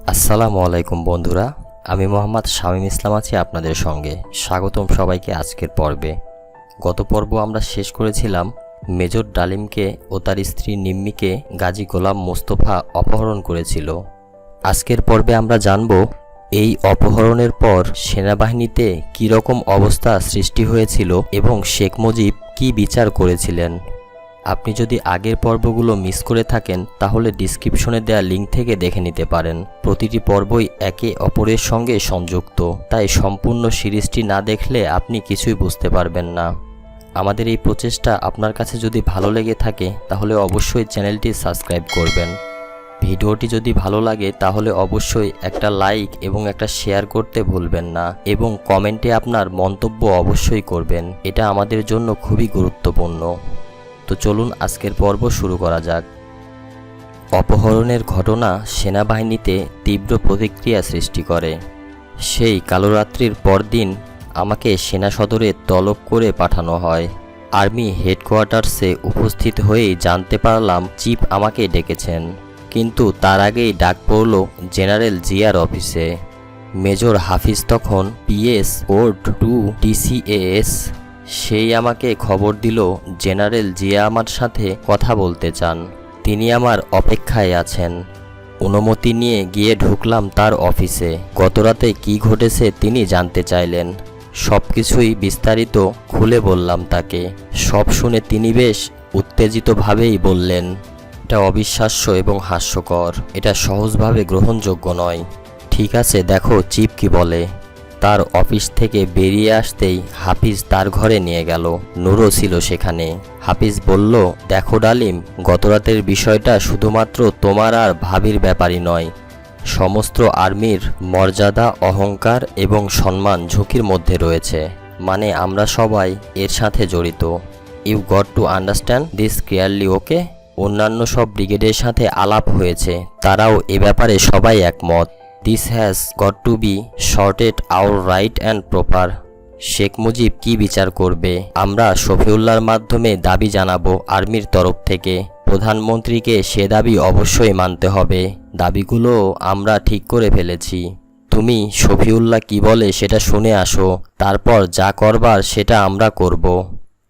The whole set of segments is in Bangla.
আসসালামু আলাইকুম বন্ধুরা, আমি মোহাম্মদ শামীম ইসলাম আছি আপনাদের সঙ্গে। স্বাগতম সবাইকে আজকের পর্বে। গত পর্ব আমরা শেষ করেছিলাম মেজর ডালিমকে ও তার স্ত্রী নিম্মিকে গাজী গোলাম মোস্তফা অপহরণ করেছিল। আজকের পর্বে আমরা জানব এই অপহরণের পর সেনাবাহিনীতে কী রকম অবস্থা সৃষ্টি হয়েছিল এবং শেখ মুজিব কী বিচার করেছিলেন। আপনি যদি আগের পর্বগুলো মিস করে থাকেন তাহলে ডিসক্রিপশনে দেওয়া লিঙ্ক থেকে দেখে নিতে পারেন। প্রতিটি পর্বই একে অপরের সঙ্গে সংযুক্ত, তাই সম্পূর্ণ সিরিজটি না দেখলে আপনি কিছুই বুঝতে পারবেন না। আমাদের এই প্রচেষ্টা আপনার কাছে যদি ভালো লেগে থাকে তাহলে অবশ্যই চ্যানেলটি সাবস্ক্রাইব করবেন। ভিডিওটি যদি ভালো লাগে তাহলে অবশ্যই একটা লাইক এবং একটা শেয়ার করতে ভুলবেন না এবং কমেন্টে আপনার মন্তব্য অবশ্যই করবেন, এটা আমাদের জন্য খুবই গুরুত্বপূর্ণ। তো চলুন আজকের পর্ব শুরু করা যাক। অপহরণের ঘটনা সেনাবাহিনীতে তীব্র প্রতিক্রিয়া সৃষ্টি করে। সেই কালরাত্রির পরদিন আমাকে সেনা সদরে তলব করে পাঠানো হয়। আর্মি হেডকোয়ার্টার্সে উপস্থিত হয়েই জানতে পারলাম চিফ আমাকে ডেকেছেন, কিন্তু তার আগেই ডাক পড়ল জেনারেল জিয়ার অফিসে। মেজর হাফিজ তখন পিএস কোড 2 DCAS। সেই আমাকে খবর দিল জেনারেল জিয়া আমার সাথে কথা বলতে চান, তিনি আমার অপেক্ষায় আছেন। অনুমতি নিয়ে গিয়ে ঢুকলাম তার অফিসে। গতরাতে কি ঘটেছে তিনি জানতে চাইলেন। সব কিছুই বিস্তারিত খুলে বললাম তাকে। সব শুনে তিনি বেশ উত্তেজিতভাবেই বললেন, এটা অবিশ্বাস্য এবং হাস্যকর, এটা সহজভাবে গ্রহণযোগ্য নয়। ঠিক আছে, দেখো চিফ কি বলে। তার অফিস থেকে বেরিয়ে আসতেই হাফিজ তার ঘরে নিয়ে গেল। নূরও ছিল সেখানে। হাফিজ বলল, দেখো ডালিম, গতরাতের বিষয়টা শুধুমাত্র তোমার আর ভাবির ব্যাপারই নয়, সমস্ত আর্মির মর্যাদা, অহংকার এবং সম্মান ঝুঁকির মধ্যে রয়েছে। মানে আমরা সবাই এর সাথে জড়িত। You got to understand this clearly, okay? অন্যান্য সব ব্রিগেডের সাথে আলাপ হয়েছে, তারাও এ ব্যাপারে সবাই একমত। This has got to be sorted out right and proper. Sheikh Mujib কি বিচার করবে? আমরা শফিউল্লাহর মাধ্যমে দাবি জানাবো আর্মির তরফ থেকে। প্রধানমন্ত্রীকে সে দাবি অবশ্যই মানতে হবে। দাবিগুলো আমরা ঠিক করে ফেলেছি। তুমি শফিউল্লাহ কি বলে সেটা শুনে আসো, তারপর যা করবার সেটা আমরা করব।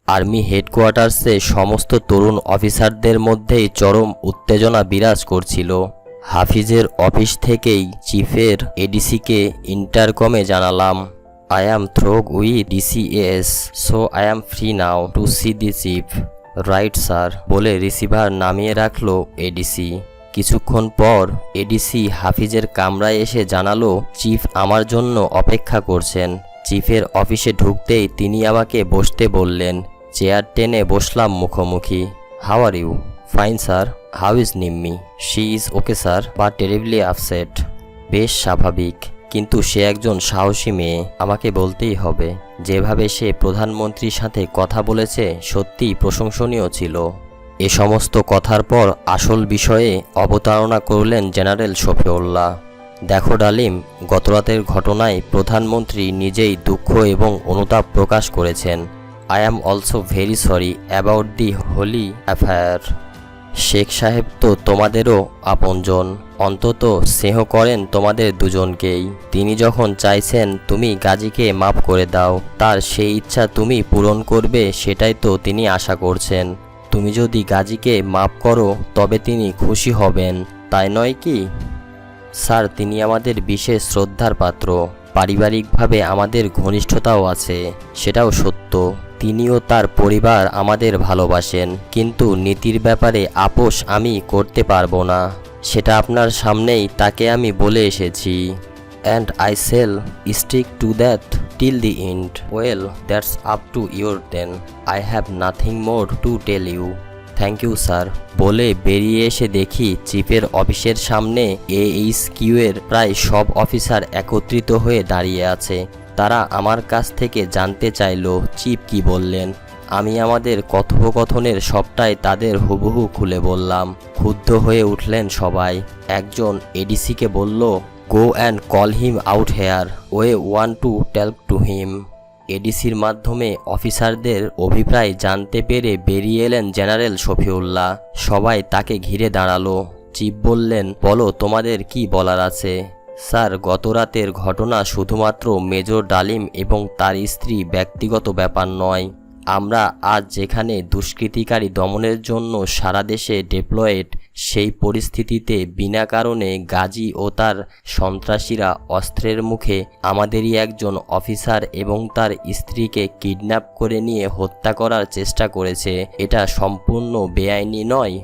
আর্মি হেডকোয়ার্টার্সে সমস্ত তরুণ অফিসারদের মধ্যেই চরম উত্তেজনা বিরাজ করছিল। হাফিজের অফিস থেকেই চিফের এডিসিকে ইন্টারকমে জানালাম, I am through with DCAS, so I am free now to see the chief. Right sir বলে রিসিভার নামিয়ে রাখলো এডিসি। কিছুক্ষণ পর এডিসি হাফিজের কামরায় এসে জানালো চিফ আমার জন্য অপেক্ষা করছেন। চিফের অফিসে ঢুকতেই তিনি আমাকে বসতে বললেন। চেয়ার টেনে বসলাম মুখোমুখি। How are you? Fine sir. How is Nimmi? She is okay sir, but terribly upset. বেশ স্বাভাবিক, কিন্তু সে একজন সাহসী মেয়ে, আমাকে বলতেই হবে। যেভাবে সে প্রধানমন্ত্রীর সাথে কথা বলেছে সত্যিই প্রশংসনীয় ছিল। এ সমস্ত কথার পর আসল বিষয়ে অবতারণা করলেন জেনারেল শফিউল্লাহ। দেখো ডালিম, গতরাতের ঘটনায় প্রধানমন্ত্রী নিজেই দুঃখ এবং অনুতাপ প্রকাশ করেছেন। I am also very sorry about the whole affair. Sheikh সাহেব তো তোমাদেরও আপনজন, অন্তত স্নেহ করেন তোমাদের দুজনকেই। তিনি যখন চাইছেন তুমি গাজীকে মাফ করে দাও, তার সেই ইচ্ছা তুমি পূরণ করবে সেটাই তো তিনি আশা করছেন। তুমি যদি গাজীকে মাফ করো তবে তিনি খুশি হবেন, তাই নয় কি? স্যার, তিনি আমাদের বিশেষ শ্রদ্ধার পাত্র। পারিবারিকভাবে আমাদের ঘনিষ্ঠতাও আছে, সেটাও সত্য। তিনিও তার পরিবার আমাদের ভালোবাসেন, কিন্তু নীতির ব্যাপারে আপোষ আমি করতে পারবো না। সেটা আপনার সামনেই তাকে আমি বলে এসেছি। And I shall stick to that till the end. Well, that's up to your then. I have nothing more to tell you. Thank you sir বলে বেরিয়ে এসে দেখি চিফের অফিসের সামনে AHQ এর প্রায় সব অফিসার একত্রিত হয়ে দাঁড়িয়ে আছে। তারা আমার কাছ থেকে জানতে চাইল চিফ কি বললেন। আমি আমাদের কথোপকথনের সবটাই তাদের হুবহু খুলে বললাম। ক্ষুব্ধ হয়ে উঠলেন সবাই। একজন এডিসিকে বলল, go and call him out here, we want to tell to him. এডিসির মাধ্যমে অফিসারদের অভিপ্রায় জানতে পেরে বেরিয়ে এলেন জেনারেল শফিউল্লাহ। সবাই তাকে ঘিরে দাঁড়ালো। চিফ বললেন, বলো তোমাদের কি বলার আছে। স্যার, গত রাতের ঘটনা শুধুমাত্র মেজর ডালিম এবং তার স্ত্রী ব্যক্তিগত ব্যাপার নয়। আমরা আজ যেখানে দুষ্কৃতিকারী দমনের জন্য সারা দেশে ডিপ্লয়েড, সেই পরিস্থিতিতে বিনা কারণে গাজী ও তার সন্ত্রাসীরা অস্ত্রের মুখে আমাদেরই একজন অফিসার এবং তার স্ত্রীকে কিডন্যাপ করে নিয়ে হত্যা করার চেষ্টা করেছে। এটা সম্পূর্ণ বেআইনি নয়?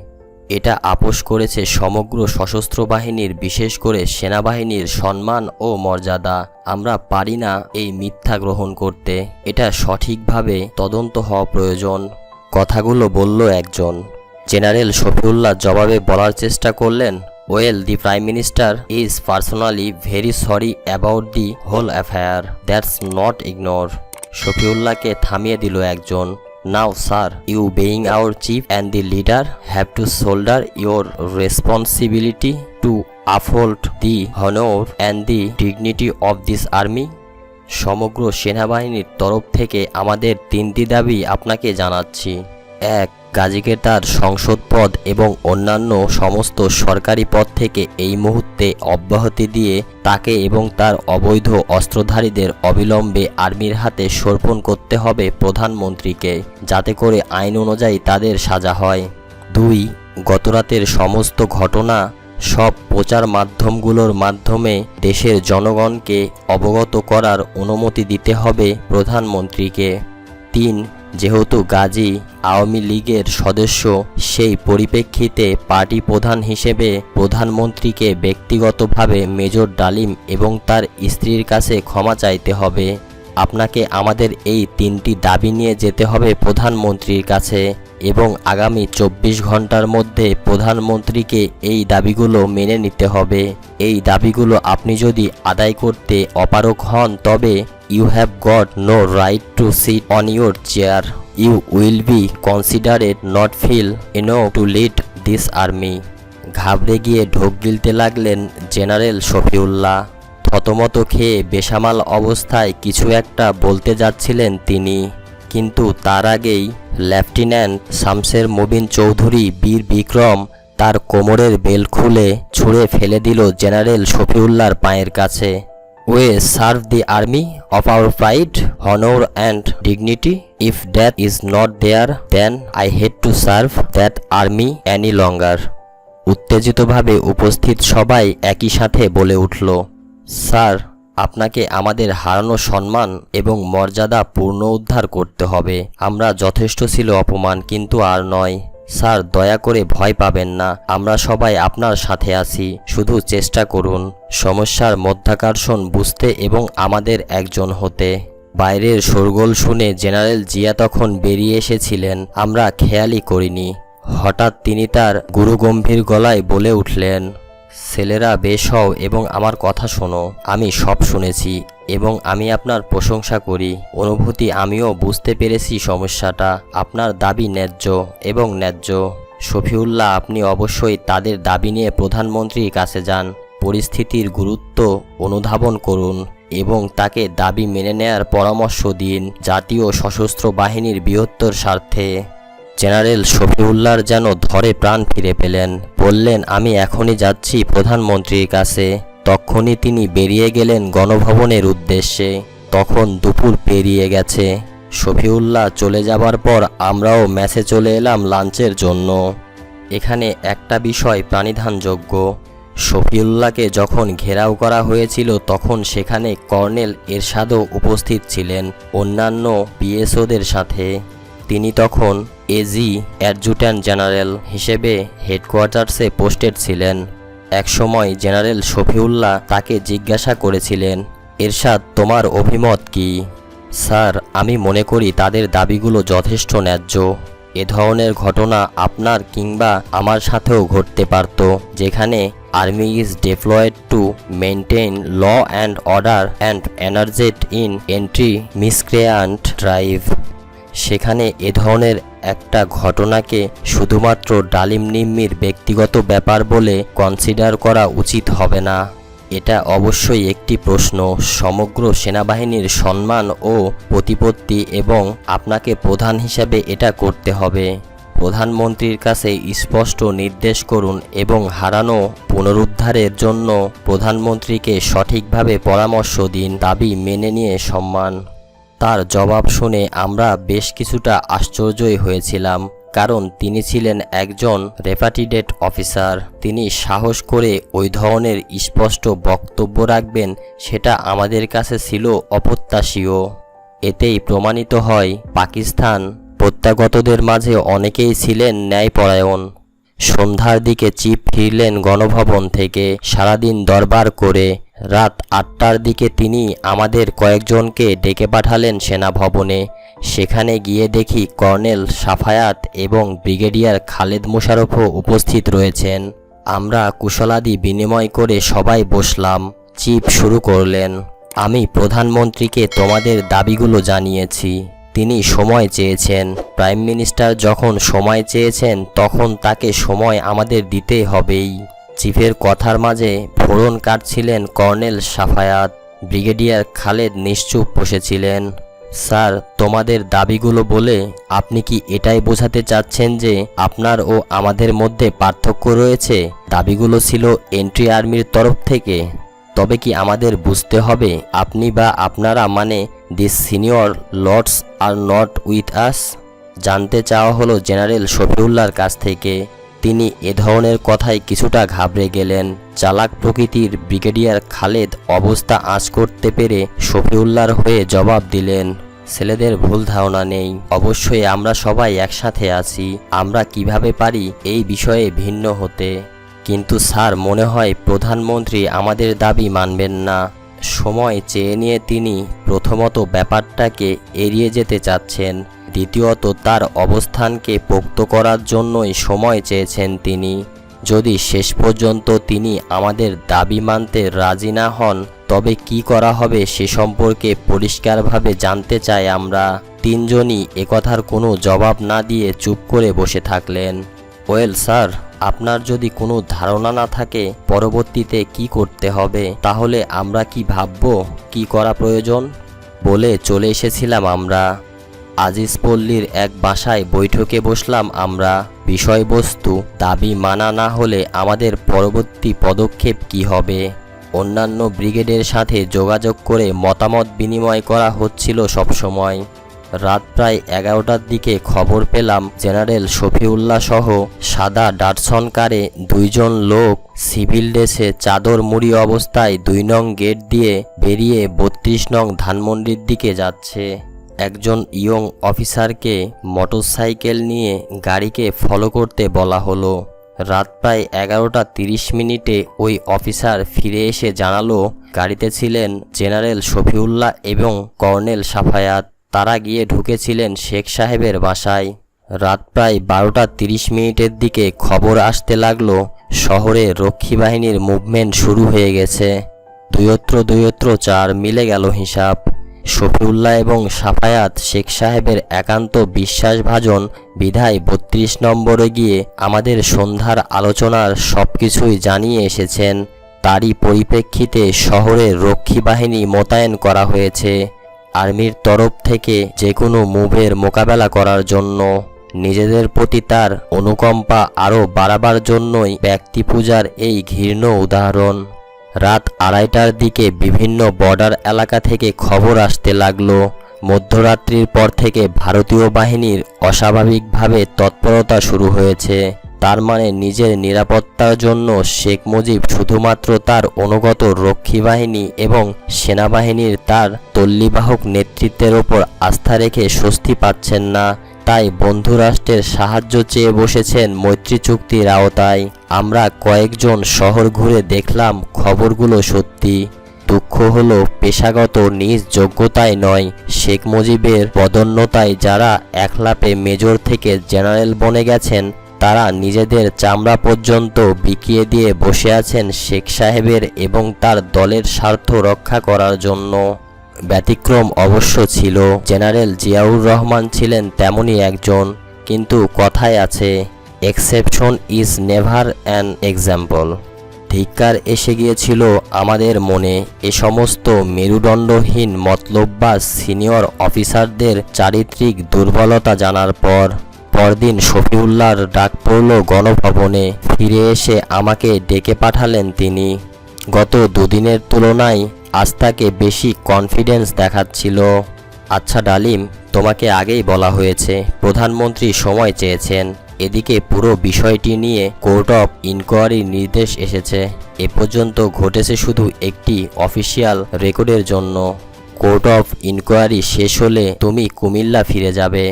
এটা আপোস করেছে সমগ্র সশস্ত্র বাহিনীর, বিশেষ করে সেনাবাহিনীর সম্মান ও মর্যাদা। আমরা পারি না এই মিথ্যা গ্রহণ করতে। এটা সঠিকভাবে তদন্ত হওয়া প্রয়োজন। কথাগুলো বলল একজন। জেনারেল শফিউল্লাহ জবাবে বলার চেষ্টা করলেন, well, the prime minister is personally very sorry about the whole affair, that's not ignore. শফিউল্লাহকে থামিয়ে দিল একজন। Now, sir, you being our chief and the leader have to shoulder your responsibility to uphold the honor and the dignity of this army. সমগ্র সেনাবাহিনীর তরফ থেকে আমাদের তিনটি দাবি আপনাকে জানাচ্ছি। 1. গাজীকে তার সংসদ পদ এবং অন্যান্য সমস্ত সরকারি পদ থেকে এই মুহূর্তে অব্যাহতি দিয়ে তাকে এবং তার অবৈধ অস্ত্রধারীদের অবিলম্বে আর্মির হাতে সমর্পণ করতে হবে প্রধানমন্ত্রীকে, যাতে করে আইন অনুযায়ী তাদের সাজা হয়। 2. গতরাতের সমস্ত ঘটনা সব প্রচার মাধ্যমগুলোর মাধ্যমে দেশের জনগণকে অবগত করার অনুমতি দিতে হবে প্রধানমন্ত্রীকে। 3. যেহেতু গাজী আওয়ামী লীগের সদস্য, সেই পরিপ্রেক্ষিতে পার্টি প্রধান হিসেবে প্রধানমন্ত্রীকে ব্যক্তিগতভাবে মেজর ডালিম এবং তার স্ত্রীর কাছে ক্ষমা চাইতে হবে। আপনাকে আমাদের এই তিনটি দাবি নিয়ে যেতে হবে প্রধানমন্ত্রীর কাছে এবং আগামী 24 ঘন্টার মধ্যে প্রধানমন্ত্রীকে এই দাবিগুলো মেনে নিতে হবে। এই দাবিগুলো আপনি যদি আদায় করতে অপারগ হন, তবে you have got no right to sit on your chair. You will be considered not feel enough to lead this army. ঘাবড়ে গিয়ে ঢোক গিলতে লাগলেন জেনারেল শফিউল্লাহ। থতমত খেয়ে বেসামাল অবস্থায় কিছু একটা বলতে যাচ্ছিলেন তিনি, কিন্তু তার আগেই লেফটেন্যান্ট শামসের মুবিন চৌধুরী বীর বিক্রম তার কোমরের বেল্ট খুলে ছুঁড়ে ফেলে দিল জেনারেল শফিউল্লাহর পায়ের কাছে। We serve the army of our pride, honor and dignity. If that is not there, then I hate to serve that army any longer. উত্তেজিতভাবে উপস্থিত সবাই একই সাথে বলে উঠল, স্যার, আপনাকে আমাদের হারানো সম্মান এবং মর্যাদা পুনরুদ্ধার করতে হবে। আমরা যথেষ্ট ছিল অপমান, কিন্তু আর নয়। স্যার, দয়া করে ভয় পাবেন না, আমরা সবাই আপনার সাথে আছি। শুধু চেষ্টা করুন সমস্যার মধ্যাকর্ষণ বুঝতে এবং আমাদের একজন হতে। বাইরের শোরগোল শুনে জেনারেল জিয়া তখন বেরিয়ে এসেছিলেন। আমরা খেয়ালই করিনি। হঠাৎ তিনি তার গুরুগম্ভীর গলায় বলে উঠলেন, ছেলেরা বেশ হও এবং আমার কথা শোনো। আমি সব শুনেছি এবং আমি আপনার প্রশংসা করি। অনুভূতি আমিও বুঝতে পেরেছি সমস্যাটা। আপনার দাবি ন্যায্য এবং ন্যায্য। শফিউল্লাহ, আপনি অবশ্যই তাদের দাবি নিয়ে প্রধানমন্ত্রীর কাছে যান। পরিস্থিতির গুরুত্ব অনুধাবন করুন এবং তাকে দাবি মেনে নেয়ার পরামর্শ দিন, জাতীয় সশস্ত্র বাহিনীর বৃহত্তর স্বার্থে। জেনারেল শফিউল্লাহর যেন ধরে প্রাণ ফিরে পেলেন। বললেন, আমি এখনই যাচ্ছি প্রধানমন্ত্রীর কাছে। তখনই তিনি বেরিয়ে গেলেন গণভবনের উদ্দেশ্যে। তখন দুপুর পেরিয়ে গেছে। শফিউল্লাহ চলে যাবার পর আমরাও ম্যাচে চলে এলাম লাঞ্চের জন্য। এখানে একটা বিষয় প্রাণিধানযোগ্য। শফিউল্লাহকে যখন ঘেরাও করা হয়েছিল, তখন সেখানে কর্নেল এরশাদও উপস্থিত ছিলেন অন্যান্য পিএসওদের সাথে। তিনি তখন এজি অ্যাডজুট্যান্ট জেনারেল হিসেবে হেডকোয়ার্টার্সে পোস্টেড ছিলেন। একসময় জেনারেল শফিউল্লাহ তাকে জিজ্ঞাসা করেছিলেন, এরশাদ, তোমার অভিমত কি? স্যার, আমি মনে করি তাদের দাবিগুলো যথেষ্ট ন্যায্য। এ ধরনের ঘটনা আপনার কিংবা আমার সাথেও ঘটতে পারত, যেখানে army is deployed to maintain law and order and engaged in anti miscreant drive. সেখানে এ ধরনের একটা ঘটনাকে শুধুমাত্র ডালিম নিম্মির ব্যক্তিগত ব্যাপার বলে কনসিডার করা উচিত হবে না। এটা অবশ্যই একটি প্রশ্ন সমগ্র সেনাবাহিনীর সম্মান ও প্রতিপত্তি, এবং আপনাকে প্রধান হিসাবে এটা করতে হবে। প্রধানমন্ত্রীর কাছে স্পষ্ট নির্দেশ করুন এবং হারানো পুনরুদ্ধারের জন্য প্রধানমন্ত্রীকে সঠিকভাবে পরামর্শ দিন। দাবি মেনে নিয়ে সম্মান। তার জবাব শুনে আমরা বেশ কিছুটা আশ্চর্যই হয়েছিলাম, কারণ তিনি ছিলেন একজন রেপাটিডেড অফিসার। তিনি সাহস করে ওই ধরনের স্পষ্ট বক্তব্য রাখবেন, সেটা আমাদের কাছে ছিল অপ্রত্যাশীয়। এতেই প্রমাণিত হয় পাকিস্তান প্রত্যাগতদের মাঝে অনেকেই ছিলেন ন্যায়পরায়ণ। সন্ধ্যার দিকে চিফ ফিরলেন গণভবন থেকে সারাদিন দরবার করে। রাত 8টার দিকে তিনি আমাদের কয়েকজনকে ডেকে পাঠালেন সেনাভবনে। সেখানে গিয়ে দেখি কর্নেল সাফায়াত এবং ব্রিগেডিয়ার খালেদ মোশাররফও উপস্থিত রয়েছেন। আমরা কুশলাদি বিনিময় করে সবাই বসলাম। চিফ শুরু করলেন, আমি প্রধানমন্ত্রীকে তোমাদের দাবিগুলো জানিয়েছি। তিনি সময় চেয়েছেন। প্রাইম মিনিস্টার যখন সময় চেয়েছেন তখন তাকে সময় আমাদের দিতে হবেই। চিফের কথার মাঝে ফোড়ন কাটছিলেন কর্নেল সাফায়াত। ব্রিগেডিয়ার খালেদ নিশ্চুপ বসেছিলেন। স্যার, তোমাদের দাবিগুলো বলে আপনি কি এটাই বোঝাতে চাচ্ছেন যে আপনার ও আমাদের মধ্যে পার্থক্য রয়েছে? দাবিগুলো ছিল এন্ট্রি আর্মির তরফ থেকে। তবে কি আমাদের বুঝতে হবে আপনি বা আপনারা মানে this senior lords are not with us? জানতে চাওয়া হলো জেনারেল শফিউল্লাহর কাছ থেকে। তিনি এ ধরনের কথায় কিছুটা ঘাবড়ে গেলেন। চালাক প্রকৃতির ব্রিগেডিয়ার খালেদ অবস্থা আঁচ করতে পেরে শফিউল্লাহর হয়ে জবাব দিলেন, ছেলেদের ভুল ধারণা নেই। অবশ্যই আমরা সবাই একসাথে আছি। আমরা কিভাবে পারি এই বিষয়ে ভিন্ন হতে। কিন্তু স্যার, মনে হয় প্রধানমন্ত্রী আমাদের দাবি মানবেন না। সময় চেয়ে নিয়ে তিনি প্রথমত ব্যাপারটাকে এড়িয়ে যেতে চাচ্ছেন, দ্বিতীয়ত তার অবস্থানকে পোক্ত করার জন্যই সময় চেয়েছেন তিনি। যদি শেষ পর্যন্ত তিনি আমাদের দাবি মানতে রাজি না হন তবে কি করা হবে সে সম্পর্কে পরিষ্কারভাবে জানতে চাই আমরা। তিনজনই একথার কোনো জবাব না দিয়ে চুপ করে বসে থাকলেন। ওয়েল স্যার, আপনার যদি কোনো ধারণা না থাকে পরবর্তীতে কি করতে হবে, তাহলে আমরা কি ভাবব, কি করা প্রয়োজন বলে চলে এসেছিলাম আমরা। আজিজ পল্লীর এক বাসায় বৈঠকে বসলাম আমরা। বিষয়বস্তু, দাবি মানা না হলে আমাদের পরবর্তী পদক্ষেপ কি হবে। অন্যান্য ব্রিগেডের সাথে যোগাযোগ করে মতামত বিনিময় করা হচ্ছিল সবসময়। রাত প্রায় 11টার দিকে খবর পেলাম জেনারেল শফিউল্লাহ সহ সাদা ডাটসন কারে 2 জন লোক সিভিল ড্রেসে চাদর মুড়ি অবস্থায় 2 নং গেট দিয়ে বেরিয়ে 32 নং ধানমন্ডির দিকে যাচ্ছে। একজন ইয়ং অফিসারকে মোটরসাইকেল নিয়ে গাড়িকে ফলো করতে বলা হলো। রাত প্রায় 11:30 ওই অফিসার ফিরে এসে জানালো গাড়িতে ছিলেন জেনারেল শফিউল্লাহ এবং কর্নেল সাফায়াত। তারা গিয়ে ঢুকেছিলেন শেখ সাহেবের বাসায়। রাত প্রায় 12:30 দিকে খবর আসতে লাগলো শহরে রক্ষী বাহিনীর মুভমেন্ট শুরু হয়ে গেছে। দুয়ত্র 4 মিলে গেল হিসাব। শফিউল্লাহ এবং সাফায়াত শেখ সাহেবের একান্ত বিশ্বাসভাজন বিধায় 32 নম্বরে গিয়ে আমাদের সন্ধ্যার আলোচনার সবকিছুই জানিয়ে এসেছেন। তারই পরিপ্রেক্ষিতে শহরে রক্ষী বাহিনী মোতায়েন করা হয়েছে আর্মির তরফ থেকে যে কোনো মুভের মোকাবেলা করার জন্য। নিজেদের প্রতি তার অনুকম্পা আরও বাড়াবার জন্যই ব্যক্তি পূজার এই ঘৃণ্য উদাহরণ। রাত 2:30টার দিকে বিভিন্ন বর্ডার এলাকা থেকে খবর আসতে লাগলো মধ্যরাত্রির পর থেকে ভারতীয় বাহিনীর অস্বাভাবিকভাবে তৎপরতা শুরু হয়েছে। তার মানে নিজের নিরাপত্তার জন্য শেখ মুজিব শুধুমাত্র তার অনুগত রক্ষী বাহিনী এবং সেনাবাহিনীর তার তল্লিবাহক নেতৃত্বের ওপর আস্থা রেখে স্বস্তি পাচ্ছেন না। তাই বন্ধুরাষ্ট্রের সাহায্য চেয়ে বসেছেন মৈত্রী চুক্তির আওতায়। আমরা কয়েকজন শহর ঘুরে দেখলাম খবরগুলো সত্যি। দুঃখ হলো পেশাগত নিজ যোগ্যতায় নয়, শেখ মুজিবের পদোন্নতায় যারা একলাপে মেজর থেকে জেনারেল বনে গেছেন তারা নিজেদের চামড়া পর্যন্ত বিকিয়ে দিয়ে বসে আছেন শেখ সাহেবের এবং তার দলের স্বার্থ রক্ষা করার জন্য। ব্যতিক্রম অবশ্য ছিল, জেনারেল জিয়াউর রহমান ছিলেন তেমনই একজন। কিন্তু কথায় আছে, exception is never an example. ধিক্কার এসে গিয়েছিল আমাদের মনে এ সমস্ত মেরুদণ্ডহীন মতলববাজ সিনিয়র অফিসারদের চারিত্রিক দুর্বলতা জানার পর। পরদিন শফিউল্লাহর ডাক পড়ল গণভবনে। ফিরে এসে আমাকে ডেকে পাঠালেন তিনি। গত দুদিনের তুলনায় আজ তাকে বেশি কনফিডেন্স দেখাচ্ছিল। আচ্ছা ডালিম, তোমাকে আগেই বলা হয়েছে প্রধানমন্ত্রী সময় চেয়েছেন। এদিকে পুরো বিষয়টি নিয়ে কোর্ট অফ ইনকোয়ারির নির্দেশ এসেছে। এ পর্যন্ত ঘটেছে শুধু একটি অফিসিয়াল রেকর্ডের জন্য। কোর্ট অফ ইনকোয়ারি শেষ হলে তুমি কুমিল্লা ফিরে যাবে।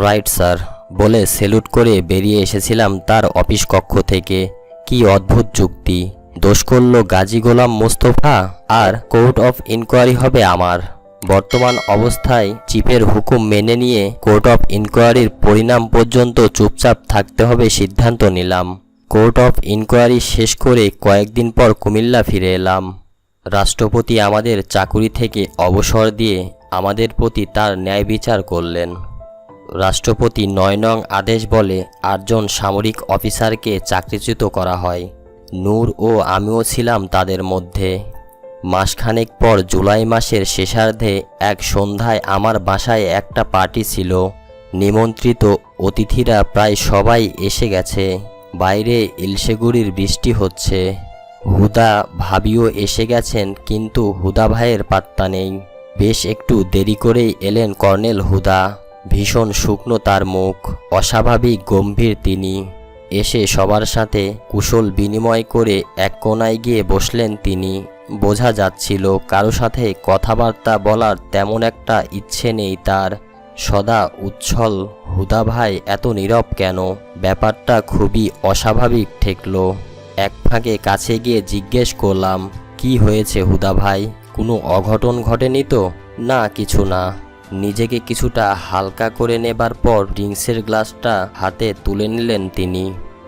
রাইট স্যার, বলে সেলুট করে বেরিয়ে এসেছিলাম তার অফিস কক্ষ থেকে। কি অদ্ভুত যুক্তি! দোষ করল গাজী গোলাম মোস্তফা, আর কোর্ট অফ ইনকোয়ারি হবে আমার। বর্তমান অবস্থায় চিফের হুকুম মেনে নিয়ে কোর্ট অফ ইনকোয়ারির পরিণাম পর্যন্ত চুপচাপ থাকতে হবে সিদ্ধান্ত নিলাম। কোর্ট অফ ইনকোয়ারি শেষ করে কয়েকদিন পর কুমিল্লা ফিরে এলাম। রাষ্ট্রপতি আমাদের চাকুরি থেকে অবসর দিয়ে আমাদের প্রতি তার ন্যায় বিচার করলেন। রাষ্ট্রপতি ৯ নং আদেশ বলে ৮ জন সামরিক অফিসারকে চাকরিচ্যুত করা হয়। নূর ও আমিও ছিলাম তাদের মধ্যে। মাসখানেক পর জুলাই মাসের শেষার্ধে এক সন্ধ্যায় আমার বাসায় একটা পার্টি ছিল। নিমন্ত্রিত অতিথিরা প্রায় সবাই এসে গেছে। বাইরে ইলশেগুড়ির বৃষ্টি হচ্ছে। হুদা ভাবিও এসে গেছেন, কিন্তু হুদা ভাইয়ের পাত্তা নেই। বেশ একটু দেরি করেই এলেন কর্নেল হুদা। ভীষণ শুকনো তার মুখ, অস্বাভাবিক গম্ভীর তিনি। এসে সবার সাথে কুশল বিনিময় করে এক কোণায় গিয়ে বসলেন তিনি। বোঝা যাচ্ছিল কারো সাথে কথাবার্তা বলার তেমন একটা ইচ্ছে নেই তার। সদা উচ্ছল হুদা ভাই এত নীরব কেন? ব্যাপারটা খুবই অস্বাভাবিক ঠেকল। এক ফাঁকে কাছে গিয়ে জিজ্ঞেস করলাম, কি হয়েছে হুদা ভাই? কোনো অঘটন ঘটেনি তো? না, কিছু না। নিজেকে কিছুটা হালকা করে নেবার পর ড্রিঙ্কসের গ্লাসটা হাতে তুলে নিলেন তিনি।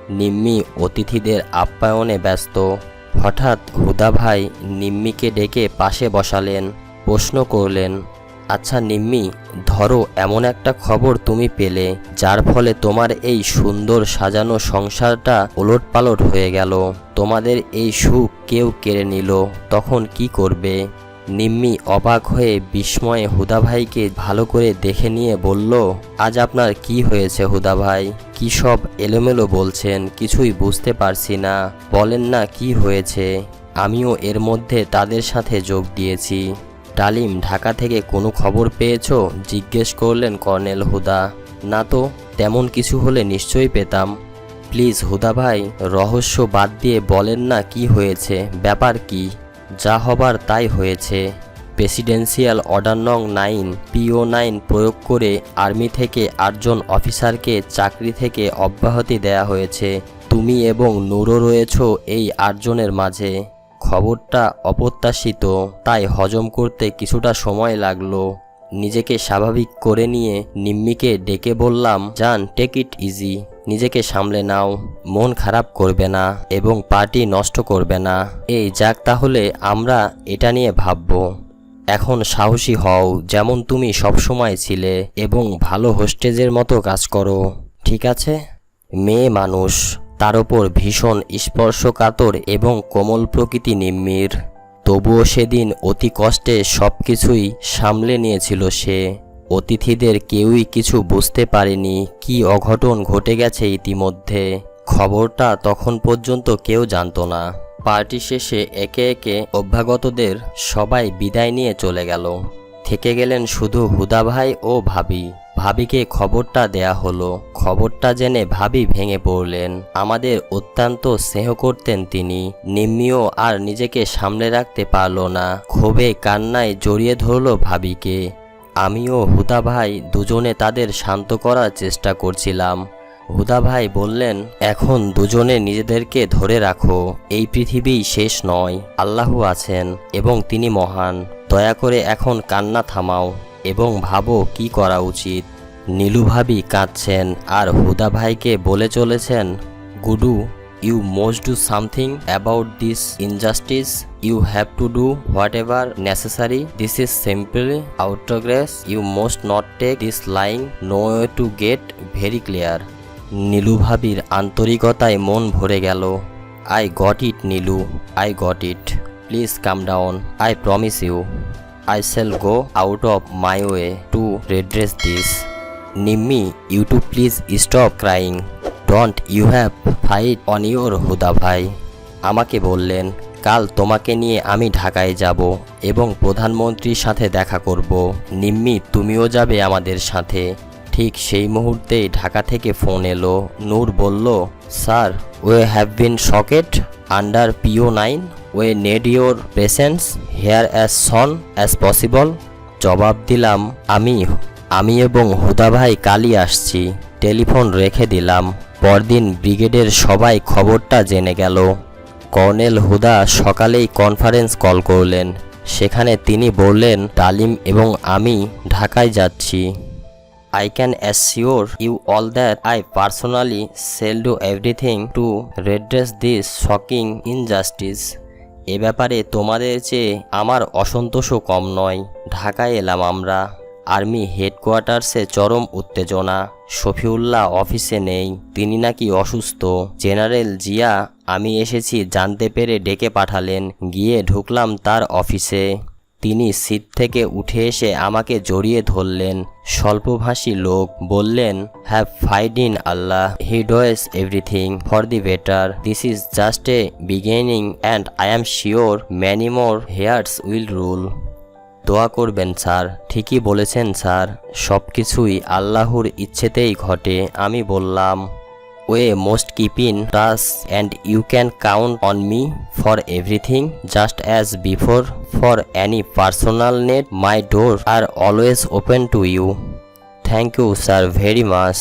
নিম্মি অতিথিদের আপ্যায়নে ব্যস্ত। হঠাৎ হুদা ভাই নিম্মিকে ডেকে পাশে বসালেন। প্রশ্ন করলেন, আচ্ছা নিম্মি, ধরো এমন একটা খবর তুমি পেলে যার ফলে তোমার এই সুন্দর সাজানো সংসারটা ওলটপালট হয়ে গেল। তোমাদের এই সুখ কেউ কেড়ে নিল, তখন কি করবে? নিম্মি অবাক হয়ে বিস্ময়ে হুদা ভাইকে ভালো করে দেখে নিয়ে বলল, আজ আপনার কি হয়েছে হুদা ভাই? কি সব এলোমেলো বলছেন, কিছুই বুঝতে পারছি না। বলেন না কি হয়েছে। আমিও এর মধ্যে তাদের সাথে যোগ দিয়েছি। ডালিম, ঢাকা থেকে কোনো খবর পেয়েছো? জিজ্ঞেস করলেন কর্নেল হুদা। না তো, তেমন কিছু হলে নিশ্চয়ই পেতাম। প্লিজ হুদা ভাই, রহস্য বাদ দিয়ে বলেন না কি হয়েছে, ব্যাপার কি? যা হবার তাই হয়েছে। প্রেসিডেন্সিয়াল অর্ডার নং 9 PO9 প্রয়োগ করে আর্মি থেকে 8 জন অফিসারকে চাকরি থেকে অব্যাহতি দেয়া হয়েছে। তুমি এবং নূরও রয়েছ এই 8 জনের মাঝে। খবরটা অপ্রত্যাশিত, তাই হজম করতে কিছুটা সময় লাগলো। নিজেকে স্বাভাবিক করে নিয়ে নিম্মিকে ডেকে বললাম, জান, টেক ইট ইজি, নিজেকে সামলে নাও, মন খারাপ করবে না এবং পার্টি নষ্ট করবে না। এই যাক, তাহলে আমরা এটা নিয়ে ভাববো। এখন সাহসী হও, যেমন তুমি সবসময় ছিলে, এবং ভালো হোস্টেজের মতো কাজ করো, ঠিক আছে? মেয়ে মানুষ, তার ওপর ভীষণ স্পর্শকাতর এবং কোমল প্রকৃতি নিম্মির। তবুও সেদিন অতি কষ্টে সব কিছুই সামলে নিয়েছিল সে। অতিথিদের কেউই কিছু বুঝতে পারেনি কি অঘটন ঘটে গেছে ইতিমধ্যে। খবরটা তখন পর্যন্ত কেউ জানতো না। পার্টি শেষে একে একে অভ্যাগতদের সবাই বিদায় নিয়ে চলে গেল। থেকে গেলেন শুধু হুদা ভাই ও ভাবি। ভাবিকে খবরটা দেয়া হলো। খবরটা জেনে ভাবি ভেঙে পড়লেন। আমাদের অত্যন্ত স্নেহ করতেন তিনি। নিম্মিও আর নিজেকে সামলে রাখতে পারল না, ক্ষোভে কান্নায় জড়িয়ে ধরল ভাবিকে। আমিও হুদা ভাই দুজনে তাদের শান্ত করার চেষ্টা করছিলাম। হুদা ভাই বললেন, এখন দুজনে নিজেদেরকে ধরে রাখো, এই পৃথিবী শেষ নয়, আল্লাহ আছেন এবং তিনি মহান। দয়া করে এখন কান্না থামাও এবং ভাবো কি করা উচিত। নীলু ভাবি কাঁদছেন আর হুদা ভাইকে বলে চলেছেন, Guddu, you must do something about this injustice. You have to do whatever necessary. This is simply outrageous. You must not take this lying no way to get very clear. Nilu ভাবির আন্তরিকতায় মন ভরে গেল। I got it Nilu, I got it. Please calm down, I promise you. I shall go out of my way to redress this. Nimmi, you too please stop crying, don't you have fight on your Huda ভাই। আমাকে বললেন, কাল তোমাকে নিয়ে আমি ঢাকায় যাব এবং প্রধানমন্ত্রীর সাথে দেখা করব। নিম্মি, তুমিও যাবে আমাদের সাথে। ঠিক সেই মুহূর্তেই ঢাকা থেকে ফোন এলো। নূর বলল, sir, we have been shocked under PO9, we need your presence here as soon as possible. জবাব দিলাম, আমি এবং হুদা ভাই কালই আসছি। টেলিফোন রেখে দিলাম। পরদিন ব্রিগেডের সবাই খবরটা জেনে গেল। কর্নেল হুদা সকালেই কনফারেন্স কল করলেন। সেখানে তিনি বললেন, ডালিম এবং আমি ঢাকায় যাচ্ছি। I can assure you all that I personally shall do everything to redress this shocking injustice. এ ব্যাপারে তোমাদের চেয়ে আমার অসন্তোষও কম নয়। ঢাকায় এলাম আমরা। আর্মি হেডকোয়ার্টার্সে চরম উত্তেজনা। শফিউল্লাহ অফিসে নেই, তিনি নাকি অসুস্থ। জেনারেল জিয়া আমি এসেছি জানতে পেরে ডেকে পাঠালেন। গিয়ে ঢুকলাম তার অফিসে। তিনি সিট থেকে উঠে এসে আমাকে জড়িয়ে ধরলেন। স্বল্পভাষী লোক, বললেন, have faith in Allah, he does everything for the better, this is just a beginning and I am sure many more heirs will rule. দোয়া করবেন স্যার। ঠিকই বলেছেন স্যার, সব কিছুই আল্লাহর ইচ্ছেতেই ঘটে। আমি বললাম, we must keep in touch and you can count on me for everything just as before. For any personal need my door are always open to you. Thank you sir very much.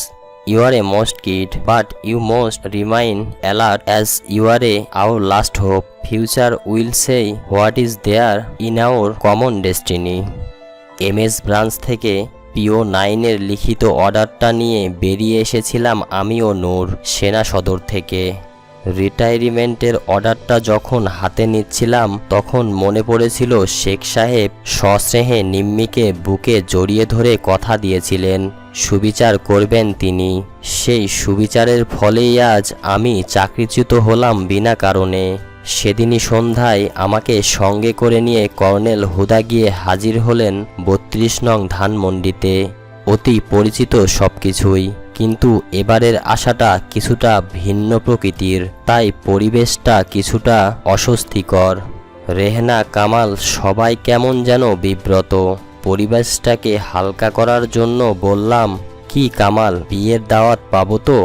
You are a most kid, but you must remain alert as you are our last hope. Future will say what is there in our common destiny. MS branch থেকে PO9 এর লিখিত অর্ডারটা নিয়ে বেরিয়ে এসেছিলাম আমি ও নূর সেনা সদর থেকে। রিটায়ারমেন্টের অর্ডারটা যখন হাতে নিচ্ছিলাম তখন মনে পড়েছিল শেখ সাহেব সস্নেহে নিম্মিকে বুকে জড়িয়ে ধরে কথা দিয়েছিলেন সুবিচার করবেন তিনি। সেই সুবিচারের ফলেই আজ আমি চাকরিচ্যুত হলাম বিনা কারণে। সেদিনই সন্ধ্যায় আমাকে সঙ্গে করে নিয়ে কর্নেল হুদা গিয়ে হাজির হলেন 32 নং ধানমন্ডিতে। অতি পরিচিত সবকিছুই, কিন্তু এবারের আশাটা কিছুটা ভিন্ন প্রকৃতির, তাই পরিবেশটা কিছুটা অস্বস্তিকর। রেহনা, কামাল সবাই কেমন যেন বিব্রত। পরিবেশটাকে হালকা করার জন্য বললাম, কি কামাল, বিয়ের দাওয়াত পাবো তো?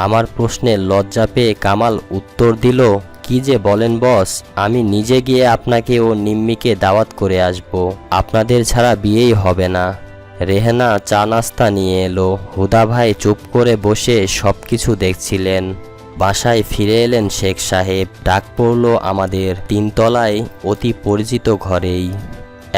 আমার প্রশ্নে লজ্জা পেয়ে কামাল উত্তর দিল, কি যে বলেন বস, আমি নিজে গিয়ে আপনাকে ও নিম্মিকে দাওয়াত করে আসব। আপনাদের ছাড়া বিয়েই হবে না। রেহনা চা নাস্তা নিয়ে এলো। হুদা ভাই চুপ করে বসে সব কিছু দেখছিলেন। বাসায় ফিরে এলেন শেখ সাহেব। ডাক পড়ল আমাদের 3 তলায় অতি পরিচিত ঘরেই।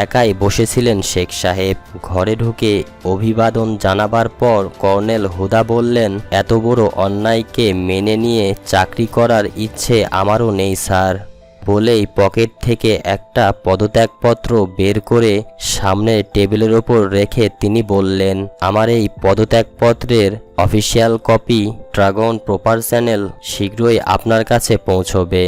একাই বসেছিলেন শেখ সাহেব। ঘরে ঢুকে অভিবাদন জানাবার পর কর্নেল হুদা বললেন, এত বড় অন্যায়কে মেনে নিয়ে চাকরি করার ইচ্ছে আমারও নেই স্যার। বলেই পকেট থেকে একটা পদত্যাগপত্র বের করে সামনের টেবিলের ওপর রেখে তিনি বললেন, আমার এই পদত্যাগপত্রের অফিসিয়াল কপি ড্রাগন প্রপার চ্যানেল শীঘ্রই আপনার কাছে পৌঁছবে।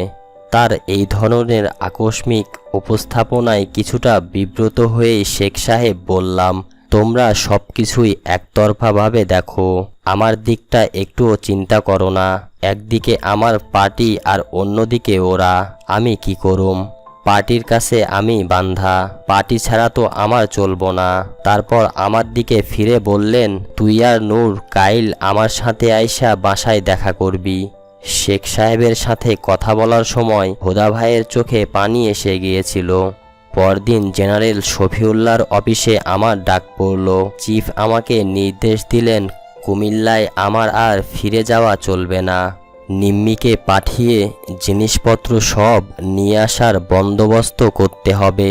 তার এই ধরনের আকস্মিক উপস্থাপনায় কিছুটা বিব্রত হয়ে শেখ সাহেব বললাম, তোমরা সব কিছুই একতরফাভাবে দেখো, আমার দিকটা একটুও চিন্তা করো না। একদিকে আমার পার্টি আর অন্যদিকে ওরা, আমি কি করুম? পার্টির কাছে আমি বান্ধা, পার্টি ছাড়া তো আমার চলবো না। তারপর আমার দিকে ফিরে বললেন, তুই আর নূর কাইল আমার সাথে আইসা বাসায় দেখা করবি। শেখ সাহেবের সাথে কথা বলার সময় হুদা ভাইয়ের চোখে পানি এসে গিয়েছিল। পরদিন জেনারেল শফিউল্লাহর অফিসে আমার ডাক পড়ল। চিফ আমাকে নির্দেশ দিলেন, কুমিল্লায় আমার আর ফিরে যাওয়া চলবে না। নিম্মিকে পাঠিয়ে জিনিসপত্র সব নিয়ে আসার বন্দোবস্ত করতে হবে।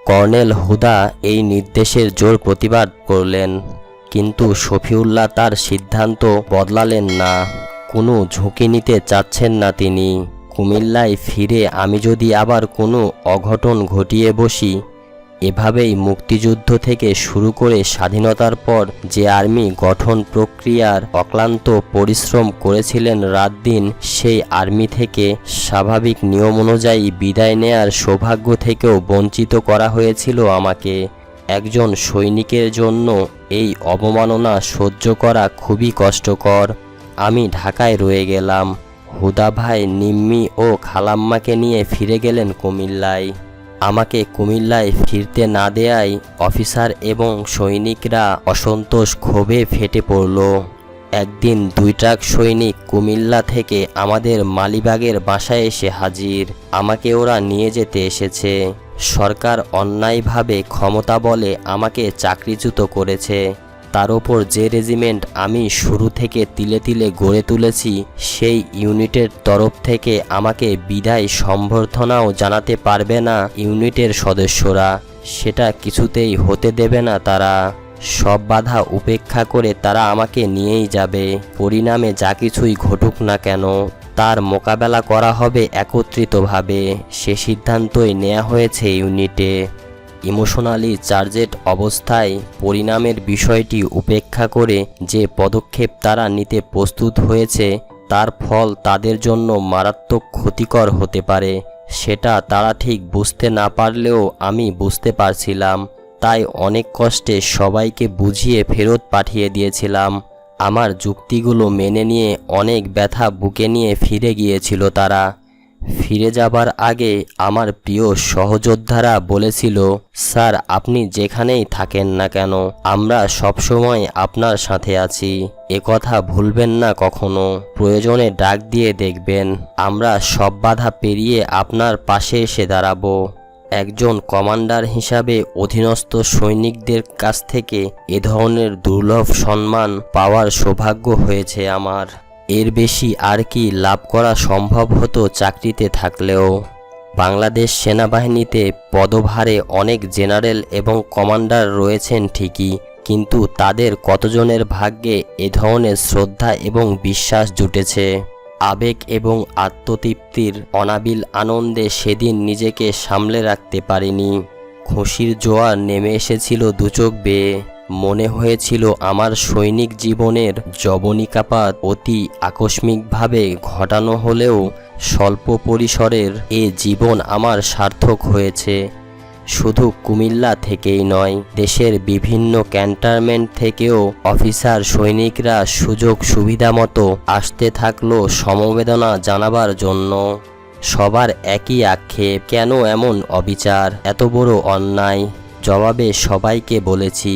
কর্নেল হুদা এই নির্দেশের জোর প্রতিবাদ করলেন, কিন্তু শফিউল্লাহ তার সিদ্ধান্ত বদলালেন না। কোনো ঝুঁকি নিতে চাচ্ছেন না তিনি। কুমিল্লায় ফিরে আমি যদি আবার কোনো অঘটন ঘটিয়ে বসি, এভাবেই মুক্তিযুদ্ধ থেকে শুরু করে স্বাধীনতার পর যে আর্মি গঠন প্রক্রিয়ার অক্লান্ত পরিশ্রম করেছিলেন রাত দিন, সেই আর্মি থেকে স্বাভাবিক নিয়ম অনুযায়ী বিদায় নেয়ার সৌভাগ্য থেকেও বঞ্চিত করা হয়েছিল আমাকে। একজন সৈনিকের জন্য এই অবমাননা সহ্য করা খুবই কষ্টকর। আমি ঢাকায় রয়ে গেলাম। হুদা ভাই, নিম্মি ও খালাম্মাকে নিয়ে ফিরে গেলেন কুমিল্লায়। আমাকে কুমিল্লায় ফিরতে না দেয়ায় অফিসার এবং সৈনিকরা অসন্তোষ ক্ষোভে ফেটে পড়ল। একদিন 2 ট্রাক সৈনিক কুমিল্লা থেকে আমাদের মালিবাগের বাসায় এসে হাজির। আমাকে ওরা নিয়ে যেতে এসেছে। সরকার অন্যায়ভাবে ক্ষমতা বলে আমাকে চাকরিচ্যুত করেছে। তার ওপর যে রেজিমেন্ট আমি শুরু থেকে তিলে তিলে গড়ে তুলেছি, সেই ইউনিটের তরফ থেকে আমাকে বিদায় সম্বর্ধনাও জানাতে পারবে না ইউনিটের সদস্যরা। সেটা কিছুতেই হতে দেবে না তারা। সব বাধা উপেক্ষা করে তারা আমাকে নিয়েই যাবে। পরিণামে যা কিছুই ঘটুক না কেন, তার মোকাবেলা করা হবে একত্রিতভাবে। সে সিদ্ধান্তই নেওয়া হয়েছে ইউনিটে। ইমোশনালি চার্জেড অবস্থায় পরিণামের বিষয়টি উপেক্ষা করে যে পদক্ষেপ তারা নিতে প্রস্তুত হয়েছে, তার ফল তাদের জন্য মারাত্মক ক্ষতিকর হতে পারে। সেটা তারা ঠিক বুঝতে না পারলেও আমি বুঝতে পারছিলাম। তাই অনেক কষ্টে সবাইকে বুঝিয়ে ফেরত পাঠিয়ে দিয়েছিলাম। আমার যুক্তিগুলো মেনে নিয়ে অনেক ব্যথা বুকে নিয়ে ফিরে গিয়েছিল তারা। ফিরে যাবার আগে আমার প্রিয় সহযোদ্ধারা বলেছিল, স্যার, আপনি যেখানেই থাকেন না কেন, আমরা সবসময় আপনার সাথে আছি। কথা ভুলবেন না কখনো। প্রয়োজনে ডাক দিয়ে দেখবেন। আমরা সব বাধা পেরিয়ে আপনার পাশে এসে দাঁড়াবো। একজন কমান্ডার হিসাবে অধীনস্থ সৈনিকদের কাছ থেকে এ ধরনের দুর্লভ সম্মান পাওয়ার সৌভাগ্য হয়েছে আমার। এর বেশি আর কি লাভ করা সম্ভব হতো চাকরিতে থাকলেও। বাংলাদেশ সেনাবাহিনীতে পদভারে অনেক জেনারেল এবং কমান্ডার রয়েছেন ঠিকই, কিন্তু তাদের কতজনের ভাগ্যে এ ধরনের শ্রদ্ধা এবং বিশ্বাস জুটেছে। আবেগ এবং আত্মতৃপ্তির অনাবিল আনন্দে সেদিন নিজেকে সামলে রাখতে পারিনি। খুশির জোয়ার নেমে এসেছিল দুচোখ বেয়ে। মনে হয়েছিল আমার সৈনিক জীবনের যবনিকাপাত অতি আকস্মিকভাবে ঘটানো হলেও স্বল্প পরিসরের এ জীবন আমার সার্থক হয়েছে। শুধু কুমিল্লা থেকেই নয়, দেশের বিভিন্ন ক্যান্টনমেন্ট থেকেও অফিসার সৈনিকরা সুযোগ সুবিধা মতো আসতে থাকলো সমবেদনা জানাবার জন্য। সবার একই আক্ষেপ, কেন এমন অবিচার, এত বড় অন্যায়। জবাবে সবাইকে বলেছি,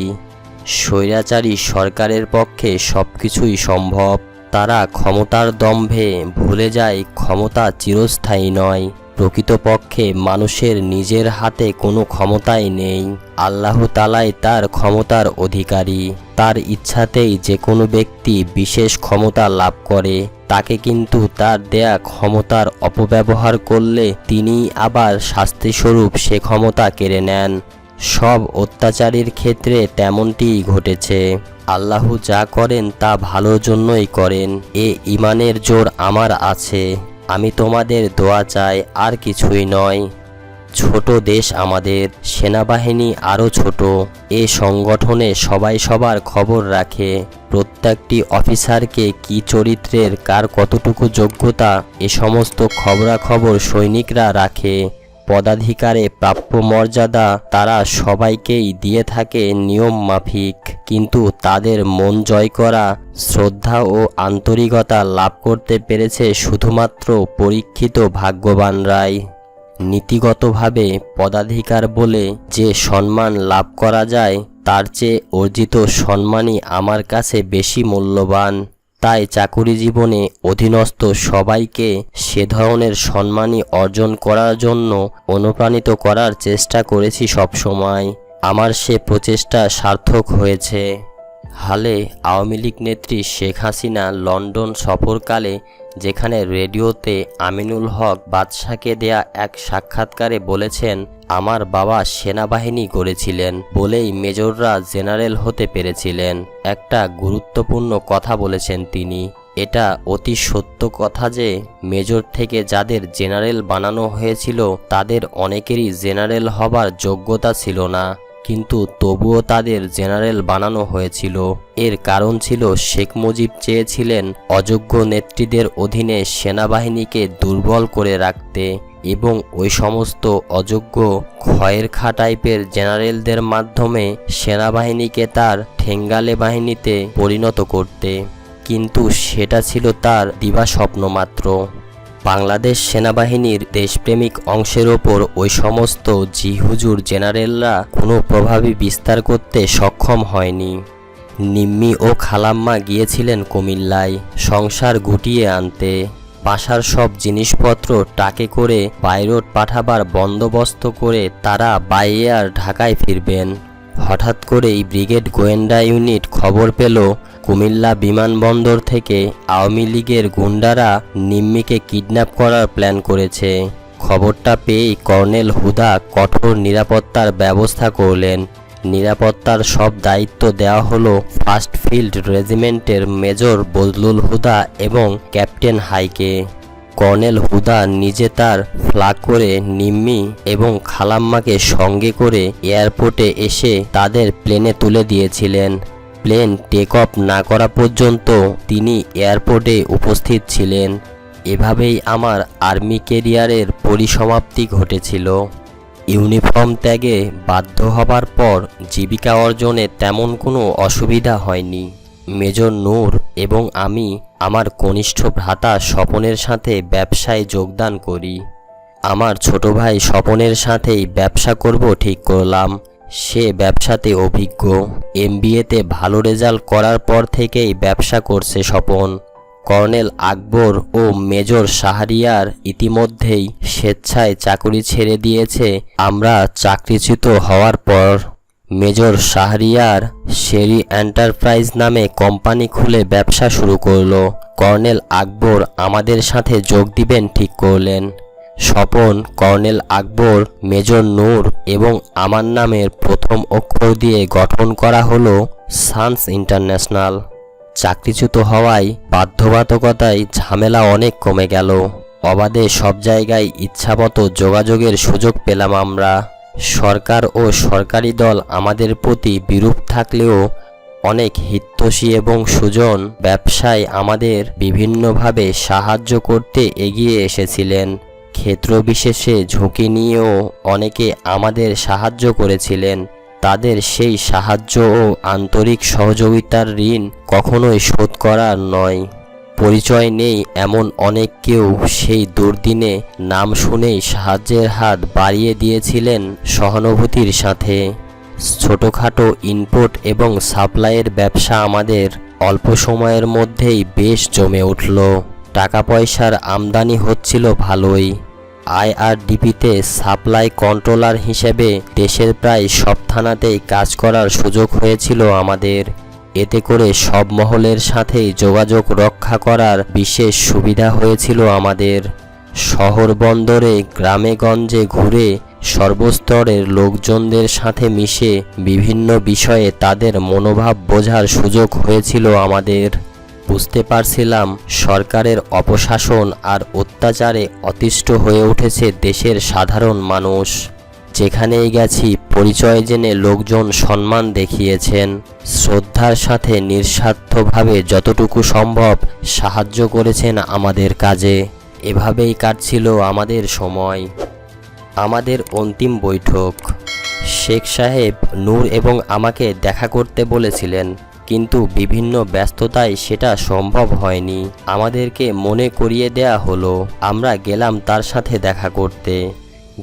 স্বৈরাচারী সরকারের পক্ষে সবকিছুই সম্ভব। তারা ক্ষমতার দম্ভে ভুলে যায় ক্ষমতা চিরস্থায়ী নয়। প্রকৃতপক্ষে মানুষের নিজের হাতে কোনো ক্ষমতাই নেই। আল্লাহ তাআলাই তার ক্ষমতার অধিকারী। তার ইচ্ছাতেই যে কোনো ব্যক্তি বিশেষ ক্ষমতা লাভ করে। তাকে কিন্তু তার দেয়া ক্ষমতার অপব্যবহার করলে তিনি আবার শাস্তিস্বরূপ সে ক্ষমতা কেড়ে নেন। সব অত্যাচারীর ক্ষেত্রে তেমনটিই ঘটেছে। আল্লাহ যা করেন তা ভালোর জন্যই করেন, এ ঈমানের জোর আমার আছে। আমি তোমাদের দোয়া চাই, আর কিছুই নয়। ছোট দেশ আমাদের, সেনাবাহিনী আরও ছোট। এ সংগঠনে সবাই সবার খবর রাখে। প্রত্যেকটি অফিসারকে কি চরিত্রের, কার কতটুকু যোগ্যতা, এ সমস্ত খবরাখবর সৈনিকরা রাখে। পদাধিকারে প্রাপ্য মর্যাদা তারা সবাইকেই দিয়ে থাকে নিয়ম মাফিক, কিন্তু তাদের মন জয় করা, শ্রদ্ধা ও আন্তরিকতা লাভ করতে পেরেছে শুধুমাত্র পরীক্ষিত ভাগ্যবানরাই। নীতিগতভাবে পদাধিকার বলে যে সম্মান লাভ করা যায়, তার চেয়ে অর্জিত সম্মানই আমার কাছে বেশি মূল্যবান। তাই চাকুরি জীবনে অধীনস্থ সবাইকে সে ধরনের সম্মানই অর্জন করার জন্য অনুপ্রাণিত করার চেষ্টা করেছি সবসময়। আমার সে প্রচেষ্টা সার্থক হয়েছে। হালে আওয়ামী লীগ নেত্রী শেখ হাসিনা লন্ডন সফরকালে যেখানে রেডিওতে আমিনুল হক বাদশাকে দেয়া এক সাক্ষাৎকারে বলেছেন, আমার বাবা সেনাবাহিনী করেছিলেন বলেই মেজররা জেনারেল হতে পেরেছিলেন। একটা গুরুত্বপূর্ণ কথা বলেছেন তিনি। এটা অতি সত্য কথা যে মেজর থেকে যাদের জেনারেল বানানো হয়েছিল তাদের অনেকেরই জেনারেল হবার যোগ্যতা ছিল না, কিন্তু তবুও তাদের জেনারেল বানানো হয়েছিল। এর কারণ ছিল শেখ মুজিব চেয়েছিলেন অযোগ্য নেত্রীদের অধীনে সেনাবাহিনীকে দুর্বল করে রাখতে। এবং ওই সমস্ত অযোগ্য খয়েরখা টাইপের জেনারেলদের মাধ্যমে সেনাবাহিনীকে তার ঠেঙ্গালে বাহিনীতে পরিণত করতে, কিন্তু সেটা ছিল তার দিবাস্বপ্ন মাত্র। বাংলাদেশ সেনাবাহিনীর দেশপ্রেমিক অংশের ওপর ওই সমস্ত জিহুজুর জেনারেলরা কোনো প্রভাবই বিস্তার করতে সক্ষম হয়নি। নিম্মি ও খালাম্মা গিয়েছিলেন কুমিল্লায় সংসার গুটিয়ে আনতে। বাসার সব জিনিসপত্র ট্রাকে করে বাইরোড পাঠাবার বন্দোবস্ত করে তারা বাই এয়ার ঢাকায় ফিরবেন। হঠাৎ করেই ব্রিগেড গোয়েন্দা ইউনিট খবর পেল কুমিল্লা বিমানবন্দর থেকে আওয়ামী লীগের গুন্ডারা নিম্মিকে কিডন্যাপ করার প্ল্যান করেছে। খবরটা পেয়েই কর্নেল হুদা কঠোর নিরাপত্তার ব্যবস্থা করলেন। নিরাপত্তার সব দায়িত্ব দেওয়া হলো ফার্স্ট ফিল্ড রেজিমেন্টের মেজর বজলুল হুদা এবং ক্যাপ্টেন হাইকে। কর্নেল হুদা নিজে তার ফ্লাগ করে নিম্মি এবং খালাম্মাকে সঙ্গে করে এয়ারপোর্টে এসে তাদের প্লেনে তুলে দিয়েছিলেন। প্লেন টেক অফ না করা পর্যন্ত তিনি এয়ারপোর্টে উপস্থিত ছিলেন। এভাবেই আমার আর্মি ক্যারিয়ারের পরিসমাপ্তি ঘটেছিল। ইউনিফর্ম ত্যাগে বাধ্য হবার পর জীবিকা অর্জনে তেমন কোনো অসুবিধা হয়নি। মেজর নূর এবং আমি আমার কনিষ্ঠ ভ্রাতা স্বপনের সাথে ব্যবসায় যোগদান করি। আমার ছোট ভাই স্বপনের সাথেই ব্যবসা করব ঠিক করলাম। সে ব্যবসাতে অভিজ্ঞ। MBA-তে ভালো রেজাল্ট করার পর থেকেই ব্যবসা করছে স্বপন। কর্নেল আকবর ও মেজর শাহরিয়ার ইতিমধ্যেই স্বেচ্ছায় চাকরি ছেড়ে দিয়েছে আমরা চাকরিচ্যুত হওয়ার পর। মেজর শাহরিয়ার শেরি এন্টারপ্রাইজ নামে কোম্পানি খুলে ব্যবসা শুরু করলো। কর্নেল আকবর আমাদের সাথে যোগ দিবেন ঠিক করলেন। স্বপন, কর্নেল আকবর, মেজর নূর এবং আমার নামের প্রথম অক্ষর দিয়ে গঠন করা হলো সানস ইন্টারন্যাশনাল। চাকরিচ্যুত হওয়ায় বাধ্যবাধকতায় ঝামেলা অনেক কমে গেল। অবাধে সব জায়গায় ইচ্ছামতো যোগাযোগের সুযোগ পেলাম আমরা। সরকার ও সরকারি দল আমাদের প্রতি বিরূপ থাকলেও অনেক হিতৈষী এবং সুজন ব্যবসায় আমাদের বিভিন্নভাবে সাহায্য করতে এগিয়ে এসেছিলেন। ক্ষেত্রবিশেষে ঝুঁকি নিয়েও অনেকে আমাদের সাহায্য করেছিলেন। তাদের সেই সাহায্য ও আন্তরিক সহযোগিতার ঋণ কখনোই শোধ করার নয়। পরিচয় নেই এমন অনেক কেউ সেই দুর্দিনে নাম শুনেই সাহায্যের হাত বাড়িয়ে দিয়েছিলেন সহানুভূতির সাথে। ছোটোখাটো ইনপুট এবং সাপ্লাইয়ের ব্যবসা আমাদের অল্প সময়ের মধ্যেই বেশ জমে উঠল। টাকা পয়সার আমদানি হচ্ছিল ভালোই। IRDP-তে সাপ্লাই কন্ট্রোলার হিসেবে দেশের প্রায় সব থানাতেই কাজ করার সুযোগ হয়েছিল আমাদের। এতে করে সব মহলের সাথেই যোগাযোগ রক্ষা করার বিশেষ সুবিধা হয়েছিল আমাদের। শহর বন্দরে গ্রামে গঞ্জে ঘুরে সর্বস্তরের লোকজনদের সাথে মিশে বিভিন্ন বিষয়ে তাদের মনোভাব বোঝার সুযোগ হয়েছিল আমাদের। বুঝতে পারছিলাম সরকারের অপশাসন আর অত্যাচারে অতিষ্ঠ হয়ে উঠেছে দেশের সাধারণ মানুষ। যেখানেই গেছি পরিচয় জেনে লোকজন সম্মান দেখিয়েছেন। শ্রদ্ধার সাথে নিঃস্বার্থভাবে যতটুকু সম্ভব সাহায্য করেছেন আমাদের কাজে। এভাবেই কাটছিল আমাদের সময়। আমাদের অন্তিম বৈঠক। শেখ সাহেব নূর এবং আমাকে দেখা করতে বলেছিলেন, কিন্তু বিভিন্ন ব্যস্ততায় সেটা সম্ভব হয়নি। আমাদেরকে মনে করিয়ে দেয়া হলো। আমরা গেলাম তার সাথে দেখা করতে।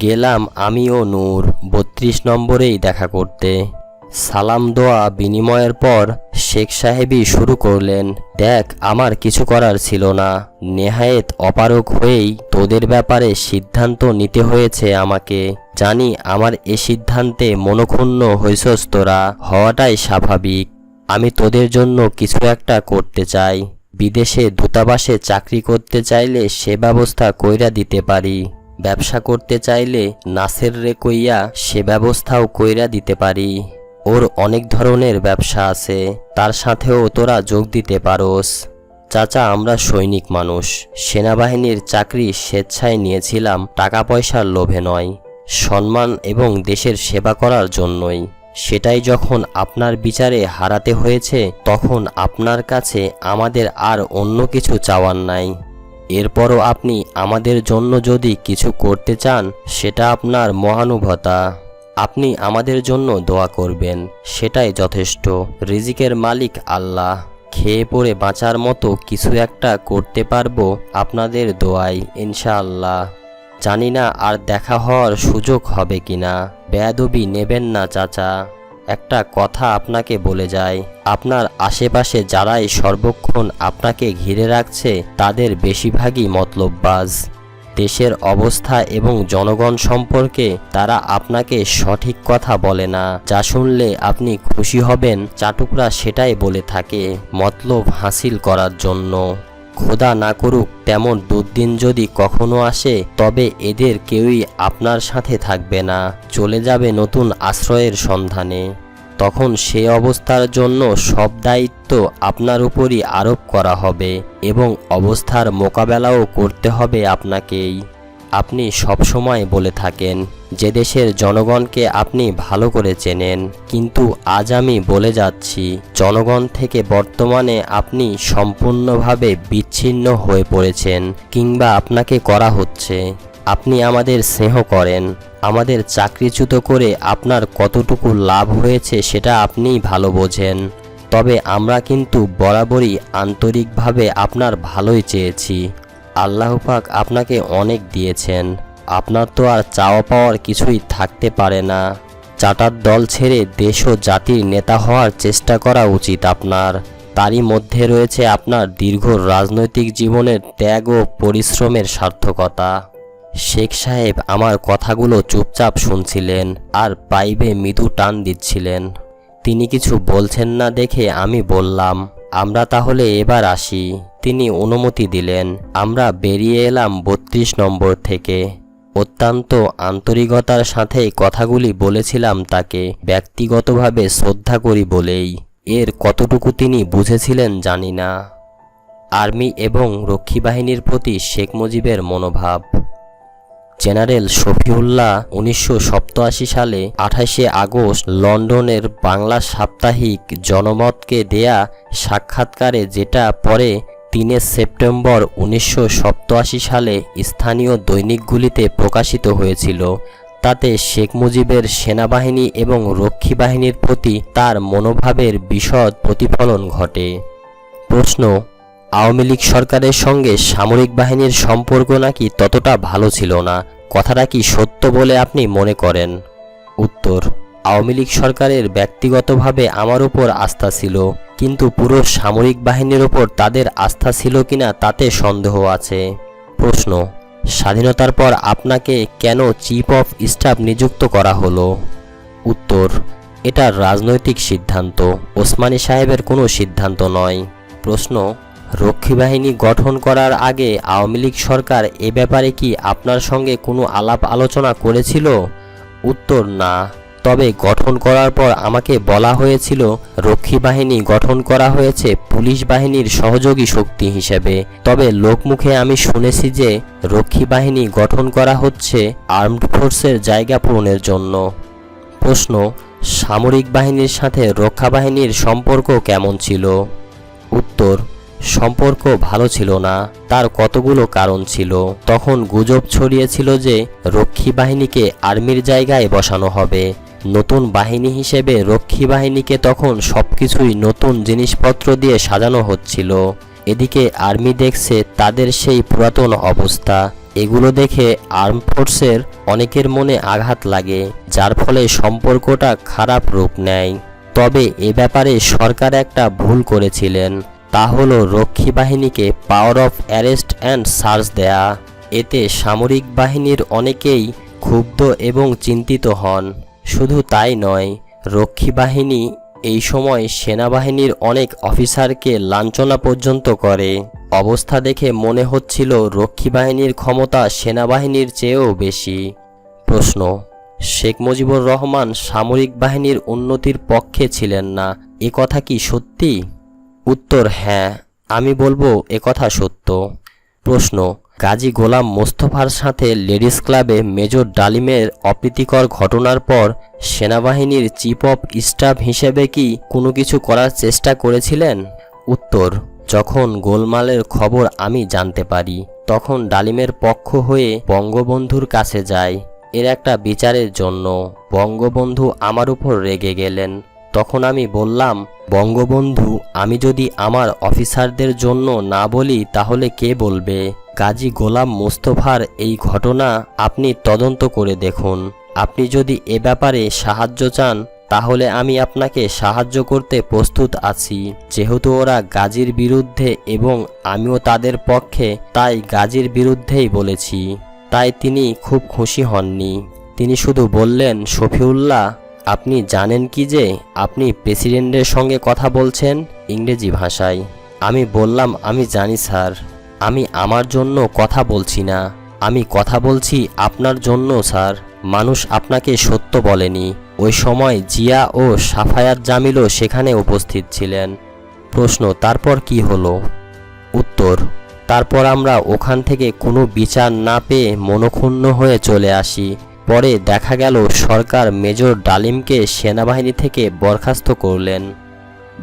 গেলাম আমি ও নূর 32 নম্বরেই দেখা করতে। সালাম দোয়া বিনিময়ের পর শেখ সাহেবই শুরু করলেন, দেখ আমার কিছু করার ছিল না। নেহায়েত অপারগ হয়েই তোদের ব্যাপারে সিদ্ধান্ত নিতে হয়েছে আমাকে। জানি আমার এ সিদ্ধান্তে মনক্ষুণ্ণ হইছস তোরা, হওয়াটাই স্বাভাবিক। আমি তোদের জন্য কিছু একটা করতে চাই। বিদেশে দূতাবাসে চাকরি করতে চাইলে সে ব্যবস্থা কইরা দিতে পারি। ব্যবসা করতে চাইলে নাসের রে কইয়া সে ব্যবস্থাও কইরা দিতে পারি। ওর অনেক ধরনের ব্যবসা আছে, তার সাথেও তোরা যোগ দিতে পারোস। চাচা, আমরা সৈনিক মানুষ। সেনাবাহিনীর চাকরি স্বেচ্ছায় নিয়েছিলাম, টাকা পয়সার লোভে নয়, সম্মান এবং দেশের সেবা করার জন্যই। সেটাই যখন আপনার বিচারে হারাতে হয়েছে, তখন আপনার কাছে আমাদের আর অন্য কিছু চাওয়ার নাই। এরপরও আপনি আমাদের জন্য যদি কিছু করতে চান সেটা আপনার মহানুভবতা। আপনি আমাদের জন্য দোয়া করবেন, সেটাই যথেষ্ট। রিজিকের মালিক আল্লাহ। খেয়ে পড়ে বাঁচার মতো কিছু একটা করতে পারবো আপনাদের দোয়ায় ইনশাআল্লাহ। জানি না আর দেখা হওয়ার সুযোগ হবে কিনা। বেয়াদবি নেবেন না চাচা। একটা কথা আপনাকে বলে যায়, আপনার আশেপাশে যারাই সর্বক্ষণ আপনাকে ঘিরে রাখছে তাদের বেশিরভাগই মতলববাজ। দেশের অবস্থা এবং জনগণ সম্পর্কে তারা আপনাকে সঠিক কথা বলে না। যা শুনলে আপনি খুশি হবেন চাটুকরা সেটাই বলে থাকে মতলব হাসিল করার জন্য। খোদা না করুক তেমন দুর্দিন যদি কখনো আসে, তবে এদের কেউই আপনার সাথে থাকবে না, চলে যাবে নতুন আশ্রয়ের সন্ধানে। তখন সে অবস্থার জন্য সব দায়িত্ব আপনার উপরই আরোপ করা হবে এবং অবস্থার মোকাবেলাও করতে হবে আপনাকেই। আপনি সবসময় বলে থাকেন যে দেশের জনগণকে আপনি ভালো করে চেনেন, কিন্তু আজ আমি বলে যাচ্ছি জনগণ থেকে বর্তমানে আপনি সম্পূর্ণভাবে বিচ্ছিন্ন হয়ে পড়েছেন, কিংবা আপনাকে করা হচ্ছে। আপনি আমাদের স্নেহ করেন, আমাদের চাকরিচ্যুত করে আপনার কতটুকু লাভ হয়েছে সেটা আপনিই ভালো বোঝেন। তবে আমরা কিন্তু বরাবরই আন্তরিকভাবে আপনার ভালোই চেয়েছি। আল্লাহ পাক আপনাকে অনেক দিয়েছেন, আপনার তো আর চাওয়া পাওয়ার কিছুই থাকতে পারে না। চাটার দল ছেড়ে দেশ ও জাতির নেতা হওয়ার চেষ্টা করা উচিত আপনার। তারই মধ্যে রয়েছে আপনার দীর্ঘ রাজনৈতিক জীবনের ত্যাগ ও পরিশ্রমের সার্থকতা। শেখ সাহেব আমার কথাগুলো চুপচাপ শুনছিলেন আর পাইপে মৃদু টান দিচ্ছিলেন। তিনি কিছু বলছেন না দেখে আমি বললাম, আমরা তাহলে এবার আসি। তিনি অনুমতি দিলেন। আমরা বেরিয়ে এলাম ৩২ নম্বর থেকে। অত্যন্ত আন্তরিকতার সাথে কথাগুলি বলেছিলাম তাকে, ব্যক্তিগতভাবে শ্রদ্ধা করি বলেই। এর কতটুকু তিনি বুঝেছিলেন জানি না। আর্মি এবং রক্ষী বাহিনীর প্রতি শেখ মুজিবের মনোভাব। জেনারেল শফিউল্লাহ ১৯৮৭ সালে ২৮শে আগস্ট লন্ডনের বাংলা সাপ্তাহিক জনমতকে দেয়া সাক্ষাৎকারে, যেটা পরে ৩ সেপ্টেম্বর ১৯৮৭ সালে স্থানীয় দৈনিকগুলিতে প্রকাশিত হয়েছিল, তাতে শেখ মুজিবের সেনাবাহিনী এবং রক্ষী বাহিনীর প্রতি তার মনোভাবের বিশদ প্রতিফলন ঘটে। প্রশ্ন: আওয়ামী লীগ সরকারের সঙ্গে সামরিক বাহিনীর সম্পর্ক নাকি ততটা ভালো ছিল না, কথাটা কি সত্য বলে আপনি মনে করেন? উত্তর: আওয়ামী লীগ সরকারের ব্যক্তিগতভাবে আমার উপর আস্থা ছিল, কিন্তু পুরো সামরিক বাহিনীর ওপর তাদের আস্থা ছিল কিনা তাতে সন্দেহ আছে। প্রশ্ন: স্বাধীনতার পর আপনাকে কেন চিফ অফ স্টাফ নিযুক্ত করা হলো? উত্তর: এটা রাজনৈতিক সিদ্ধান্ত, ওসমানী সাহেবের কোনো সিদ্ধান্ত নয়। প্রশ্ন: রক্ষী বাহিনী গঠন করার আগে আওয়ামী লীগ সরকার এ ব্যাপারে কি আপনার সঙ্গে কোনো আলাপ আলোচনা করেছিল? উত্তর: না, তবে গঠন করার পর আমাকে বলা হয়েছিল রক্ষী বাহিনী গঠন করা হয়েছে পুলিশ বাহিনীর সহযোগী শক্তি হিসেবে, তবে লোকমুখে আমি শুনেছি যে রক্ষী বাহিনী গঠন করা হচ্ছে আর্মড ফোর্সের জায়গা পূরণের জন্য। প্রশ্ন: সামরিক বাহিনীর সাথে রক্ষা বাহিনীর সম্পর্ক কেমন ছিল? উত্তর: সম্পর্ক ভালো ছিল না। তার কতগুলো কারণ ছিল। তখন গুজব ছড়িয়েছিল যে রক্ষী বাহিনীকে আর্মির জায়গায় বসানো হবে। নতুন বাহিনী হিসেবে রক্ষী বাহিনীকে তখন সবকিছুই নতুন জিনিসপত্র দিয়ে সাজানো হচ্ছিল। এদিকে আর্মি দেখছে তাদের সেই পুরাতন অবস্থা। এগুলো দেখে আর্ম ফোর্সের অনেকের মনে আঘাত লাগে, যার ফলে সম্পর্কটা খারাপ রূপ নেয়। তবে এ ব্যাপারে সরকার একটা ভুল করেছিলেন, তা হলো রক্ষী বাহিনীকে power of arrest and search দেয়া। এতে সামরিক বাহিনীর অনেকেই ক্ষুব্ধ এবং চিন্তিত হন। শুধু তাই নয়, রক্ষী বাহিনী এই সময় সেনাবাহিনীর অনেক অফিসারকে লাঞ্ছনা পর্যন্ত করে। অবস্থা দেখে মনে হচ্ছিল রক্ষী বাহিনীর ক্ষমতা সেনাবাহিনীর চেয়েও বেশি। প্রশ্ন: শেখ মুজিবুর রহমান সামরিক বাহিনীর উন্নতির পক্ষে ছিলেন না, এ কথা কি সত্যি? উত্তর: হ্যাঁ, আমি বলবো একথা সত্য। প্রশ্ন: গাজী গোলাম মোস্তফার সাথে লেডিস ক্লাবে মেজর ডালিমের অপ্রীতিকর ঘটনার পর সেনাবাহিনীর চিফ অফ স্টাফ হিসেবে কি কোনো কিছু করার চেষ্টা করেছিলেন? উত্তর: যখন গোলমালের খবর আমি জানতে পারি তখন ডালিমের পক্ষ হয়ে বঙ্গবন্ধুর কাছে যায় এর একটা বিচারের জন্য। বঙ্গবন্ধু আমার উপর রেগে গেলেন। তখন আমি বললাম, বঙ্গবন্ধু, আমি যদি আমার অফিসারদের জন্য না বলি তাহলে কে বলবে? গাজী গোলাম মোস্তফার এই ঘটনা আপনি তদন্ত করে দেখুন। আপনি যদি এ ব্যাপারে সাহায্য চান তাহলে আমি আপনাকে সাহায্য করতে প্রস্তুত আছি। যেহেতু ওরা গাজীর বিরুদ্ধে এবং আমিও তাদের পক্ষে, তাই গাজীর বিরুদ্ধেই বলেছি। তাই তিনি খুব খুশি হননি। তিনি শুধু বললেন, শফিউল্লাহ, আপনি জানেন কি যে আপনি প্রেসিডেন্টের সঙ্গে কথা বলছেন ইংরেজি ভাষায়? আমি বললাম, আমি জানি স্যার। আমি আমার জন্য কথা বলছি না, আমি কথা বলছি আপনার জন্য স্যার। মানুষ আপনাকে সত্য বলেনি। ওই সময় জিয়া ও সাফায়াত জামিলও সেখানে উপস্থিত ছিলেন। প্রশ্ন, তারপর কি হলো? উত্তর, তারপর আমরা ওখান থেকে কোনো বিচার না পেয়ে মনক্ষুণ্ণ হয়ে চলে আসি। পরে দেখা গেল সরকার মেজর ডালিমকে সেনাবাহিনী থেকে বরখাস্ত করলেন।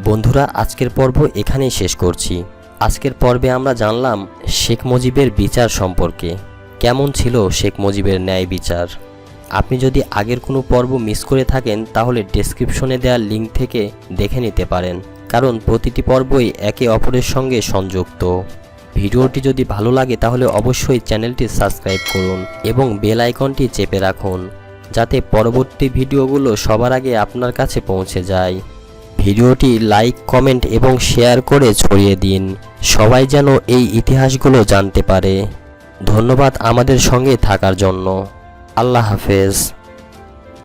বন্ধুরা, আজকের পর্ব এখানেই শেষ করছি। আজকের পর্বে আমরা জানলাম শেখ মুজিবের বিচার সম্পর্কে। কেমন ছিল শেখ মুজিবের ন্যায় বিচার? আপনি যদি আগের কোনো পর্ব মিস করে থাকেন তাহলে ডেসক্রিপশনে দেওয়া লিঙ্ক থেকে দেখে নিতে পারেন, কারণ প্রতিটি পর্বই একে অপরের সঙ্গে সংযুক্ত। ভিডিওটি যদি ভালো লাগে তাহলে অবশ্যই চ্যানেলটি সাবস্ক্রাইব করুন এবং বেল আইকনটি চেপে রাখুন, যাতে পরবর্তী ভিডিওগুলো সবার আগে আপনার কাছে পৌঁছে যায়। ভিডিওটি লাইক, কমেন্ট এবং শেয়ার করে ছড়িয়ে দিন, সবাই যেন এই ইতিহাসগুলো জানতে পারে। ধন্যবাদ আমাদের সঙ্গে থাকার জন্য। আল্লাহ হাফেজ।